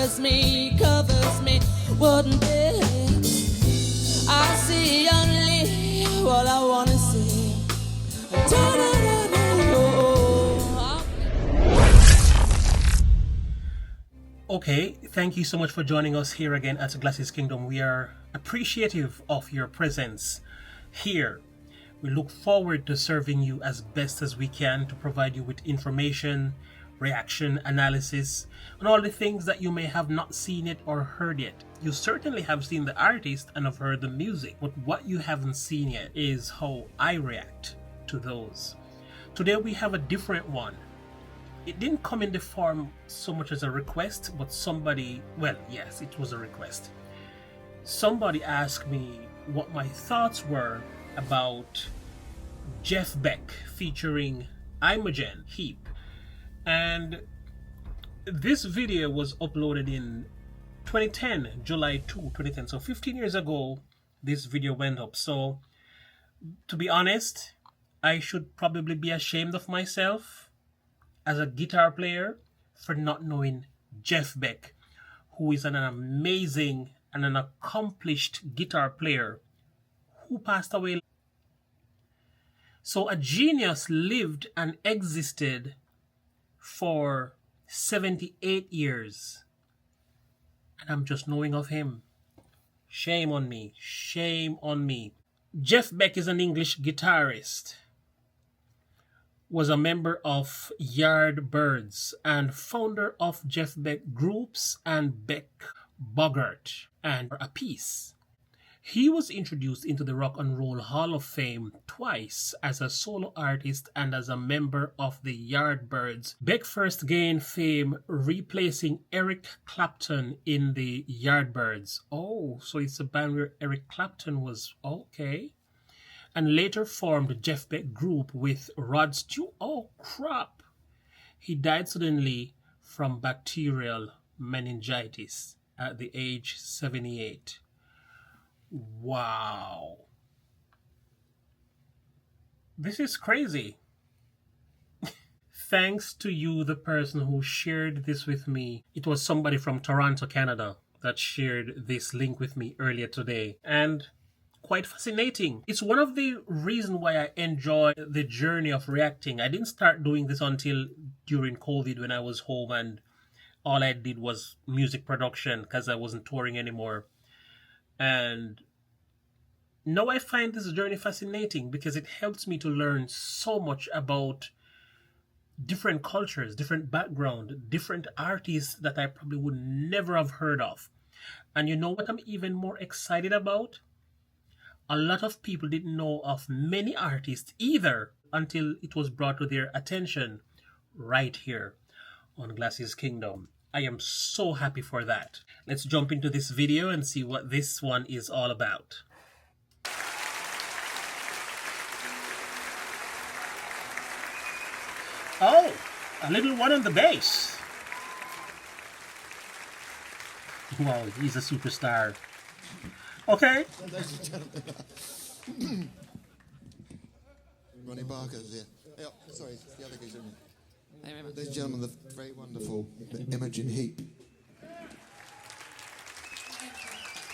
covers me, wouldn't it? I see only what I wanna see. Okay, thank you so much for joining us here again at Glasses Kingdom. We are appreciative of your presence here. We look forward to serving you as best as we can to provide you with information, reaction, analysis, and all the things that you may have not seen it or heard yet. You certainly have seen the artist and have heard the music, but what you haven't seen yet is how I react to those. Today we have a different one. It didn't come in the form so much as a request, but somebody, well, yes, it was a request. Somebody asked me what my thoughts were about Jeff Beck featuring Imogen Heap. And this video was uploaded in 2010, July 2, 2010. So 15 years ago, this video went up. So to be honest, I should probably be ashamed of myself as a guitar player for not knowing Jeff Beck, who is an amazing and an accomplished guitar player who passed away. So a genius lived and existed for 78 years, and I'm just knowing of him. Shame on me, shame on me. Jeff Beck is an English guitarist, was a member of Yardbirds and founder of Jeff Beck Groups and Beck Bogart and A Piece. He was introduced into the Rock and Roll Hall of Fame twice as a solo artist and as a member of the Yardbirds. Beck first gained fame replacing Eric Clapton in the Yardbirds. Oh, so it's a band where Eric Clapton was okay. And later formed the Jeff Beck Group with Rod Stewart. Oh, crap. He died suddenly from bacterial meningitis at the age 78. Wow. This is crazy. Thanks to you, the person who shared this with me. It was somebody from Toronto, Canada, that shared this link with me earlier today. And quite fascinating. It's one of the reasons why I enjoy the journey of reacting. I didn't start doing this until during COVID when I was home and all I did was music production because I wasn't touring anymore. And now I find this journey fascinating because it helps me to learn so much about different cultures, different background, different artists that I probably would never have heard of. And you know what I'm even more excited about? A lot of people didn't know of many artists either until it was brought to their attention right here on Glasses Kingdom. I am so happy for that. Let's jump into this video and see what this one is all about. Oh, a little one on the bass. Wow, he's a superstar. Okay. Ronnie Barker's here. Yeah, sorry, it's the other geezer. Ladies and gentlemen, the very wonderful Imogen Heap.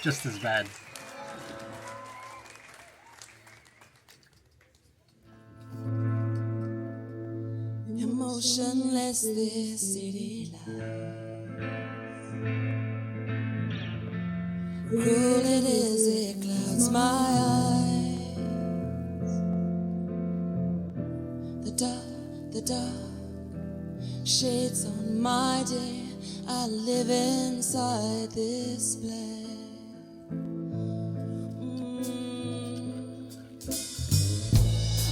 Just as bad. Emotionless, this city lies. Cruel it is, it clouds my eyes. The dark shades on my day. I live inside this place.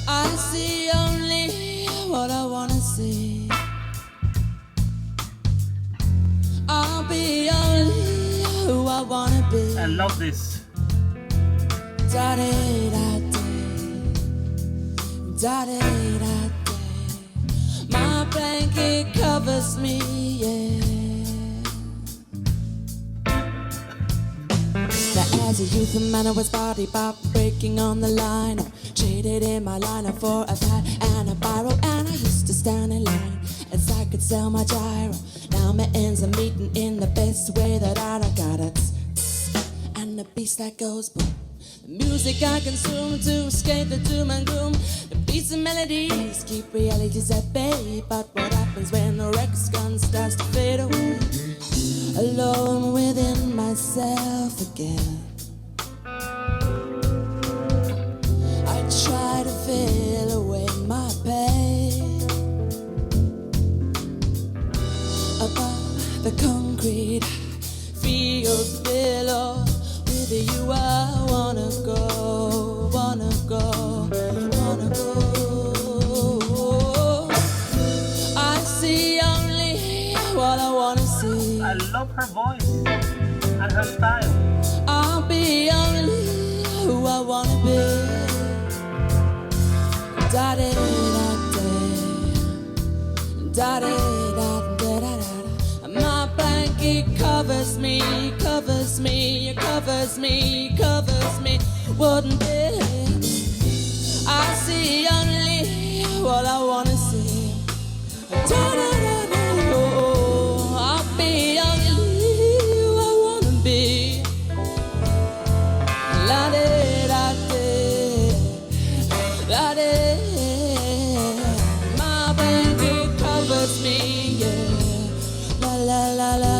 I see only what I wanna see. I'll be only who I wanna be. I love this. My blanket covers me, yeah. Now as a youth, a man was body pop breaking on the line. Traded in my liner for a pad and a biro, and I used to stand in line as I could sell my gyro. Now my ends are meeting in the best way that I got it. And the beats that goes boom. The music I consume to escape the doom and gloom. The beats and melodies keep realities at bay. But what happens when the record's gun starts to fade away? Alone within myself again. I try to fill away my pain. Above the concrete fields below, with you I wanna go, wanna go, wanna go. I see only what I wanna see. I love her voice and her style. I'll be only who I wanna be. Da da da da, da da da da da da. My blanket covers me, covers me, covers me, covers me. Wouldn't it? I see only what I wanna see. Da da da da. Oh, I'll be only who I wanna be. La da da da, la da. My blanket covers me, yeah. La la la la.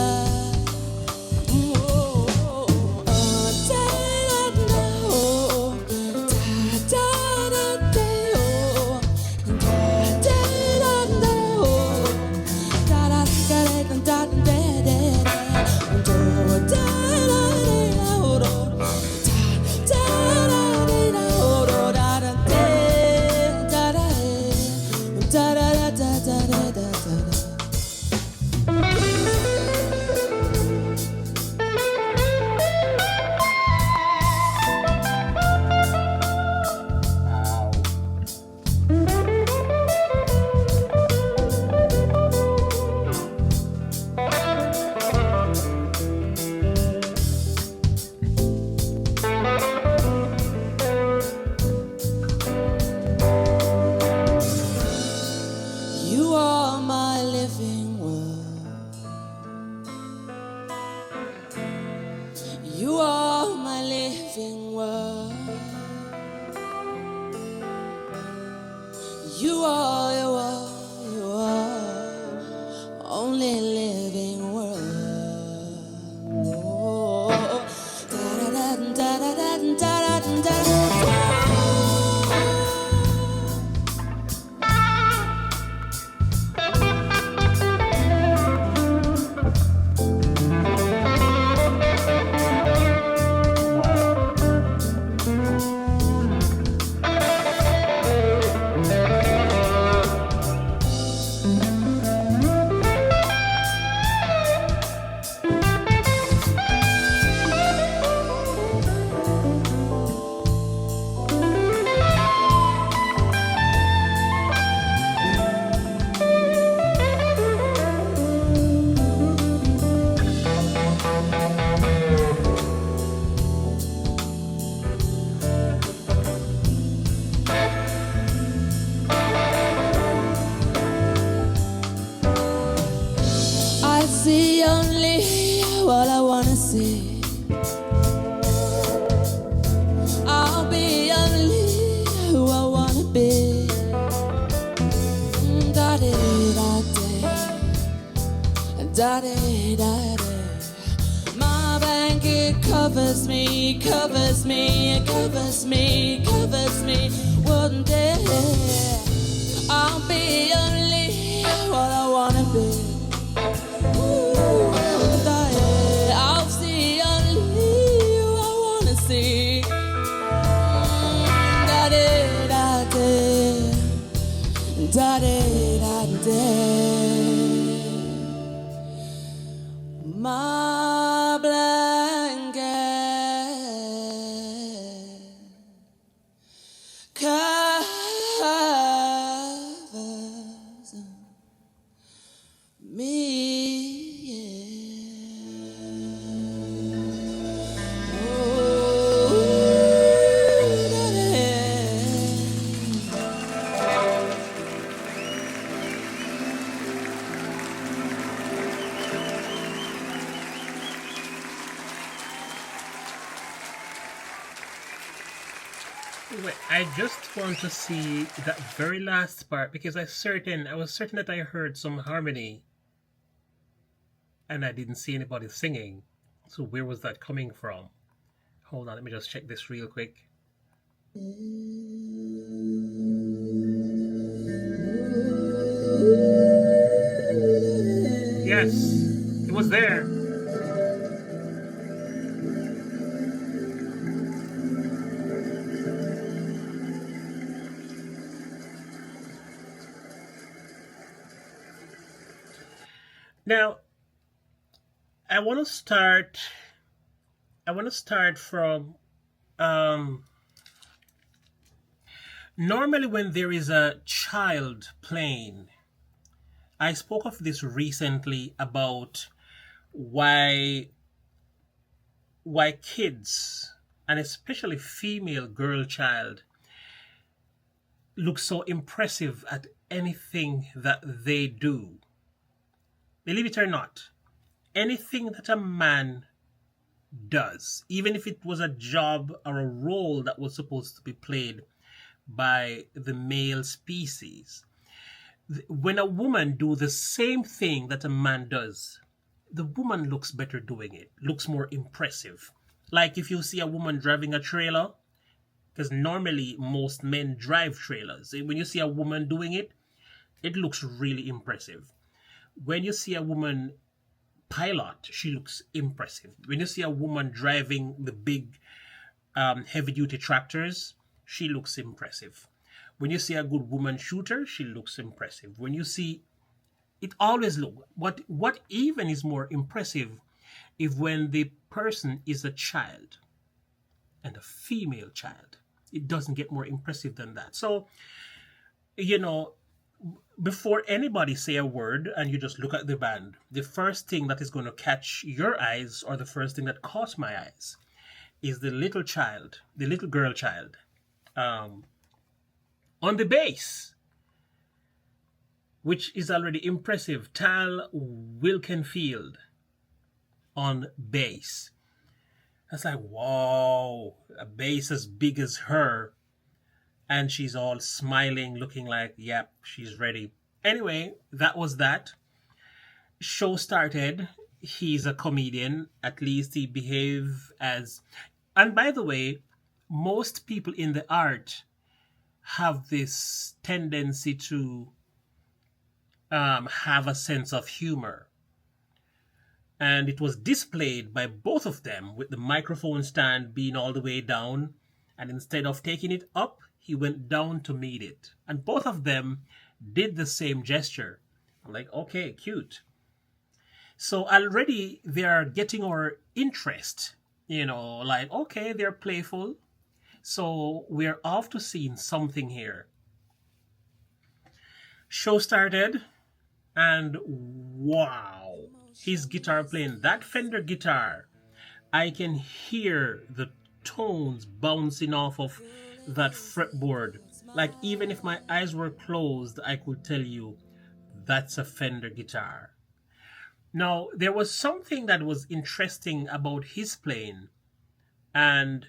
You are my living world. You are, you are, you are only living world. Oh, da da da da da da da da da. See only what I wanna see. I'll be only who I wanna be. Da da da da da da da. My blanket covers me, covers me, covers me, covers me. Wouldn't it? I'll be only what I wanna be. I'll see only who I wanna see. Da da da da da da da. My blanket covers me. Anyway, I just want to see that very last part because I was certain that I heard some harmony and I didn't see anybody singing. So where was that coming from? Hold on, let me just check this real quick. Yes, it was there. Now, I want to start from normally when there is a child playing. I spoke of this recently about why kids, and especially female girl child, look so impressive at anything that they do. Believe it or not, anything that a man does, even if it was a job or a role that was supposed to be played by the male species, when a woman do the same thing that a man does, the woman looks better doing it, looks more impressive. Like if you see a woman driving a trailer, because normally most men drive trailers. When you see a woman doing it, it looks really impressive. When you see a woman pilot, she looks impressive. When you see a woman driving the big heavy-duty tractors, she looks impressive. When you see a good woman shooter, she looks impressive. When you see, it always look. What even is more impressive if when the person is a child and a female child, it doesn't get more impressive than that. So, before anybody say a word and you just look at the band, the first thing that is going to catch your eyes, or the first thing that caught my eyes, is the little child, the little girl child, on the bass, which is already impressive. Tal Wilkenfield on bass. That's like, wow, a bass as big as her. And she's all smiling, looking like, yep, she's ready. Anyway, that was that. Show started. He's a comedian. At least he behave as... And by the way, most people in the art have this tendency to have a sense of humor. And it was displayed by both of them with the microphone stand being all the way down. And instead of taking it up, he went down to meet it. And both of them did the same gesture. I'm like, okay, cute. So already they are getting our interest. Like, okay, they're playful. So we're off to seeing something here. Show started. And wow, his guitar playing. That Fender guitar, I can hear the tones bouncing off of that fretboard. Like even if my eyes were closed, I could tell you that's a Fender guitar. Now, there was something that was interesting about his playing, and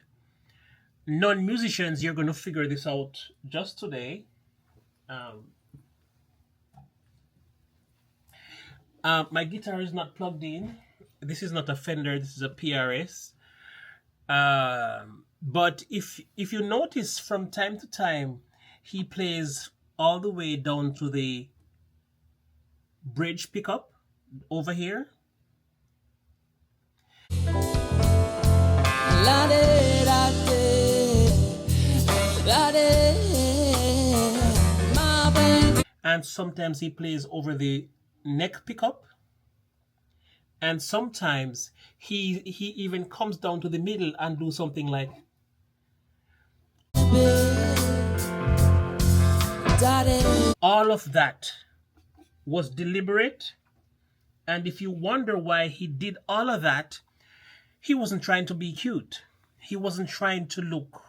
non-musicians, you're going to figure this out just today. My guitar is not plugged in. This is not a Fender, this is a PRS. But if you notice, from time to time, he plays all the way down to the bridge pickup over here. And sometimes he plays over the neck pickup. And sometimes he even comes down to the middle and do something like... All of that was deliberate. And if you wonder why he did all of that, he wasn't trying to be cute. He wasn't trying to look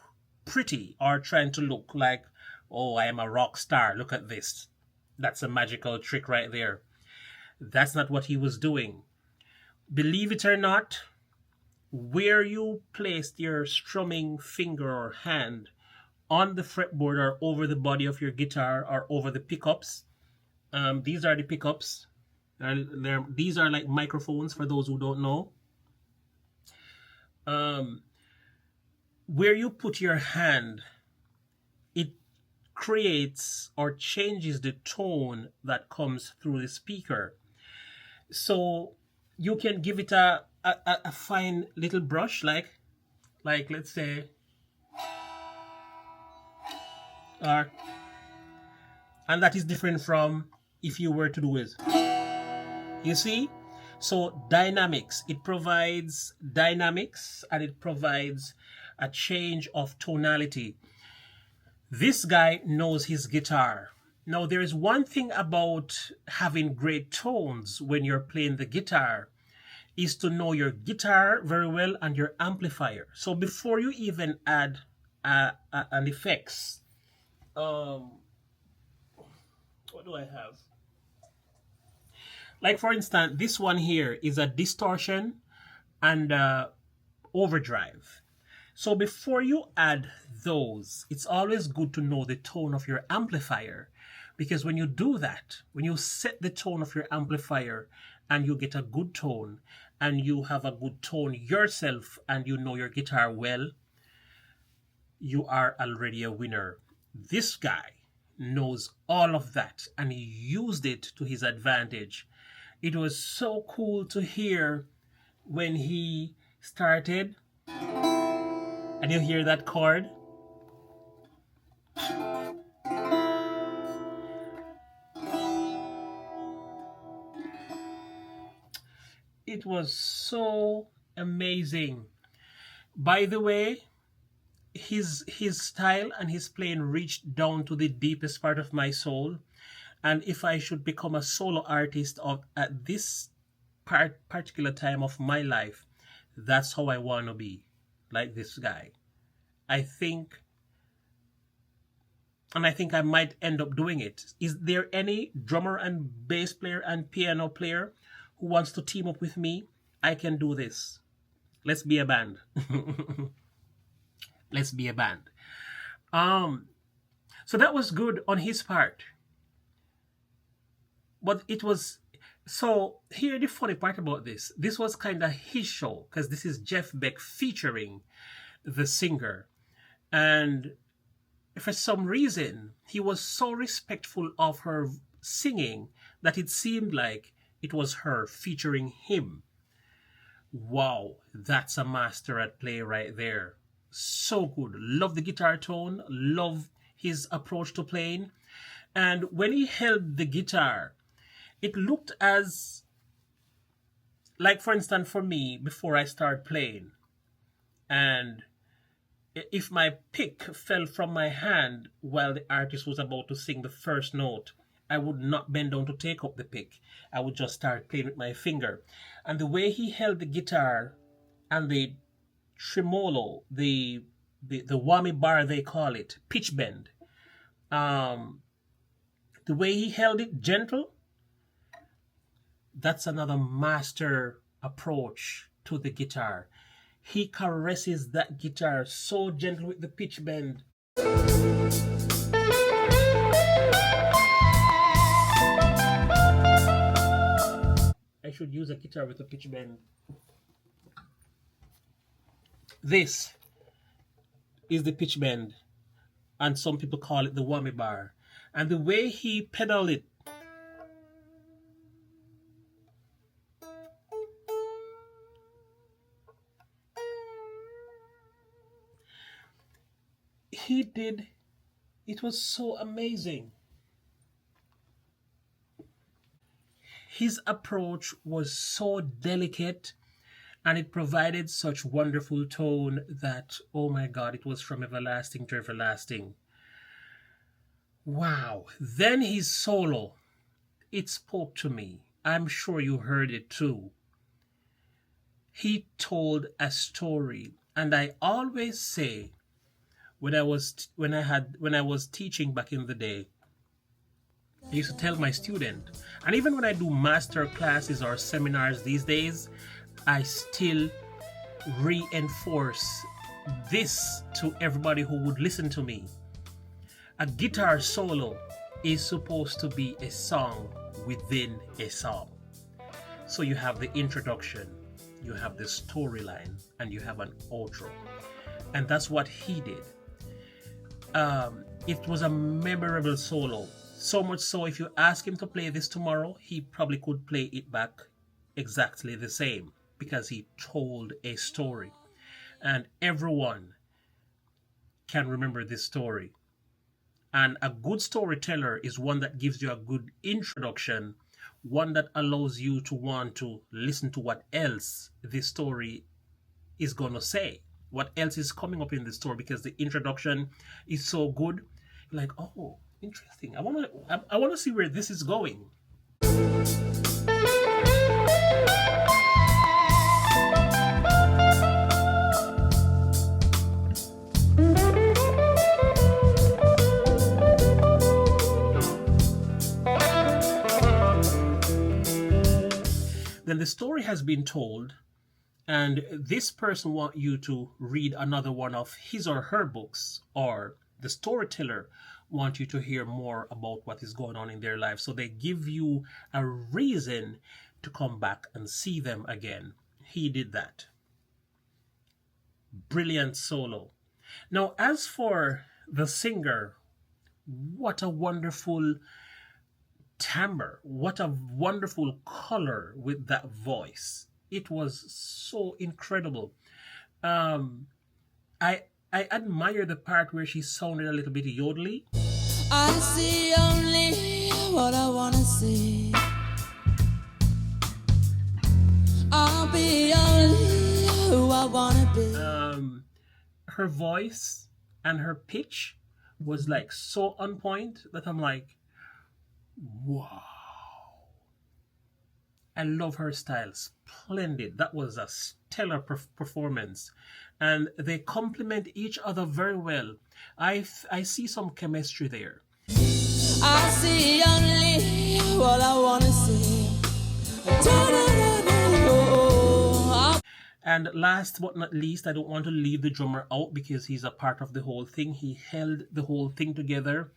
pretty or trying to look like, oh, I am a rock star. Look at this. That's a magical trick right there. That's not what he was doing. Believe it or not, where you placed your strumming finger or hand on the fretboard or over the body of your guitar or over the pickups. These are the pickups. These are like microphones for those who don't know. Where you put your hand, it creates or changes the tone that comes through the speaker. So you can give it a fine little brush, like let's say, and that is different from if you were to do it. You see? So dynamics, it provides dynamics and it provides a change of tonality. This guy knows his guitar. Now, there is one thing about having great tones when you're playing the guitar, is to know your guitar very well and your amplifier. So before you even add an effects, what do I have? Like for instance, this one here is a distortion and overdrive. So before you add those, it's always good to know the tone of your amplifier, because when you do that, when you set the tone of your amplifier and you get a good tone and you have a good tone yourself and you know your guitar well, you are already a winner. This guy knows all of that and he used it to his advantage. It was so cool to hear when he started, and you hear that chord. It was so amazing. By the way, his style and his playing reached down to the deepest part of my soul. And if I should become a solo artist at this particular time of my life, that's how I want to be, like this guy. I think I might end up doing it. Is there any drummer and bass player and piano player who wants to team up with me? I can do this. Let's be a band. Let's be a band. So that was good on his part. But it was, so here the funny part about this was kind of his show, because this is Jeff Beck featuring the singer. And for some reason, he was so respectful of her singing that it seemed like it was her featuring him. Wow, that's a master at play right there. So good. Love the guitar tone, love his approach to playing. And when he held the guitar, it looked as, like for instance for me, before I start playing, and if my pick fell from my hand while the artist was about to sing the first note, I would not bend down to take up the pick. I would just start playing with my finger. And the way he held the guitar and the tremolo, the whammy bar they call it, pitch bend, the way he held it gentle, that's another master approach to the guitar. He caresses that guitar so gentle with the pitch bend. I should use a guitar with a pitch bend. This is the pitch bend, and some people call it the whammy bar. And the way he pedaled it, he did, it was so amazing. His approach was so delicate and it provided such wonderful tone that, oh my God, it was from everlasting to everlasting. Wow. Then his solo, it spoke to me. I'm sure you heard it too. He told a story, and I always say, when I was teaching back in the day, I used to tell my student, and even when I do master classes or seminars these days, I still reinforce this to everybody who would listen to me. A guitar solo is supposed to be a song within a song. So you have the introduction, you have the storyline, and you have an outro. And that's what he did. It was a memorable solo. So much so, if you ask him to play this tomorrow, he probably could play it back exactly the same because he told a story. And everyone can remember this story. And a good storyteller is one that gives you a good introduction, one that allows you to want to listen to what else this story is going to say, what else is coming up in the story, because the introduction is so good. You're like, oh, interesting. I want to see where this is going. Then the story has been told, and this person wants you to read another one of his or her books, or the storyteller wants you to hear more about what is going on in their life. So they give you a reason to come back and see them again. He did that. Brilliant solo. Now, as for the singer, what a wonderful timbre, what a wonderful color with that voice. It was so incredible. I admire the part where she sounded a little bit yodely. I see only what I wanna see. I'll be only who I wanna be. Her voice and her pitch was like so on point that I'm like, wow. I love her style. Splendid. That was a stellar performance. And they complement each other very well. I see some chemistry there. I see only what I want to see. And last but not least, I don't want to leave the drummer out because he's a part of the whole thing. He held the whole thing together.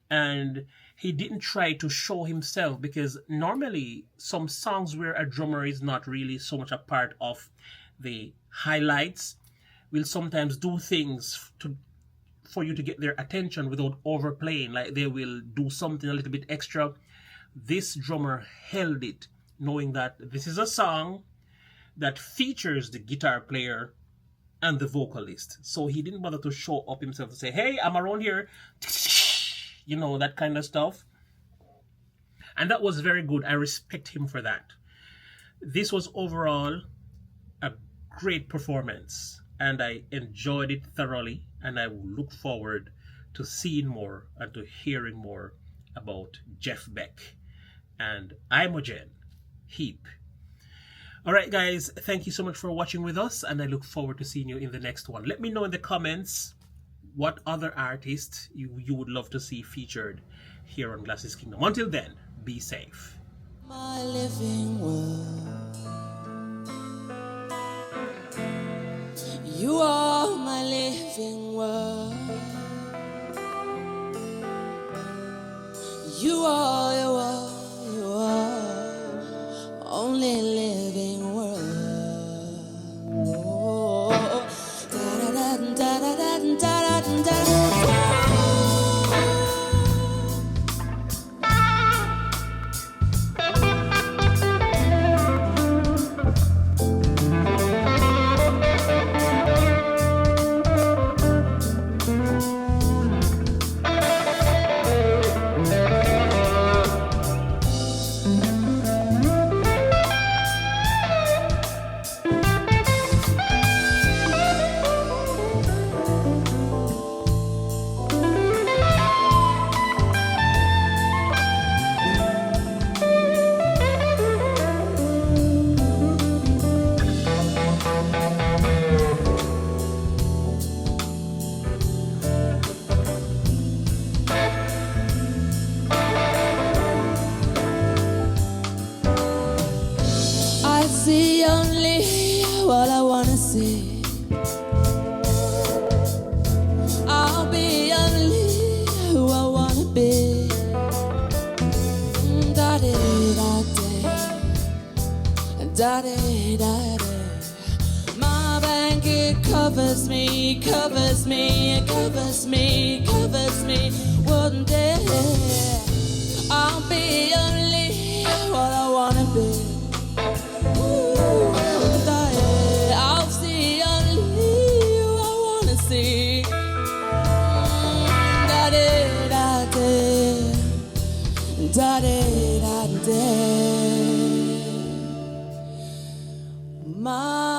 And he didn't try to show himself, because normally some songs where a drummer is not really so much a part of the highlights will sometimes do things for you to get their attention without overplaying. Like they will do something a little bit extra. This drummer held it, knowing that this is a song that features the guitar player and the vocalist. So he didn't bother to show up himself to say, hey, I'm around here. You know, that kind of stuff. And that was very good. I respect him for that. This was overall a great performance, and I enjoyed it thoroughly, and I will look forward to seeing more and to hearing more about Jeff Beck and Imogen Heap. All right, guys, thank you so much for watching with us, and I look forward to seeing you in the next one. Let me know in the comments what other artists you would love to see featured here on Glasses Kingdom. Until then, be safe. My living world. You are my living world. You are only living world. Oh, Daddy, daddy. My blanket covers me, covers me, covers me, covers me. One day I'll be only what I wanna be. Ooh, daddy, I'll see only who I wanna see. Daddy, daddy, daddy, daddy. My